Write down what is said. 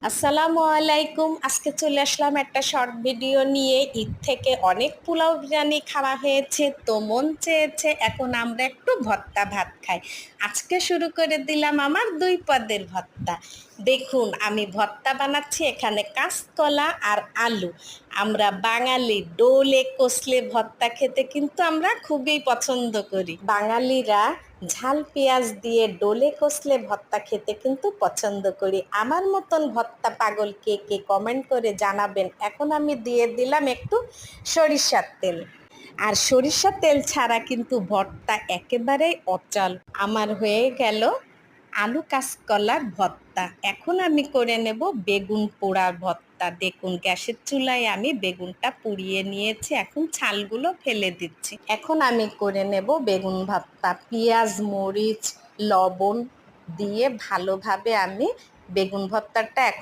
আসসালামু আলাইকুম। আজকে চলে আসলাম একটা শর্ট ভিডিও নিয়ে। ঈদ থেকে অনেক পোলাও বিরিয়ানি খাওয়া হয়েছে, তো মন চেয়েছে এখন আমরা একটু ভর্তা ভাত খাই। আজকে শুরু করে দিলাম আমার 2 পদের ভর্তা। দেখুন আমি ভর্তা বানাচ্ছি, এখানে কাঁচকলা আর আলু। আমরা বাঙালি ডোলে কষলে ভর্তা খেতে কিন্তু আমরা খুবই পছন্দ করি। বাঙালিরা ঝাল পেঁয়াজ দিয়ে ডোলে কষলে ভর্তা খেতে কিন্তু পছন্দ করি। আমার মতন ভর্তা পাগল কে কে কমেন্ট করে জানাবেন। এখন আমি দিয়ে দিলাম একটু সরিষার তেল। আর সরিষার তেল ছাড়া কিন্তু ভর্তা একেবারেই অচল। আমার হয়ে গেল আলু কাঁচকলার ভর্তা। এখন আমি করে নেব বেগুন পোড়ার ভর্তা। দেখুন গ্যাসের চুলায় আমি বেগুনটা পুড়িয়ে নিয়েছি, এখন ছালগুলো ফেলে দিচ্ছি। এখন আমি করে নেব বেগুন ভর্তা। পেঁয়াজ মরিচ লবণ দিয়ে ভালোভাবে আমি বেগুন ভর্তাটা এখন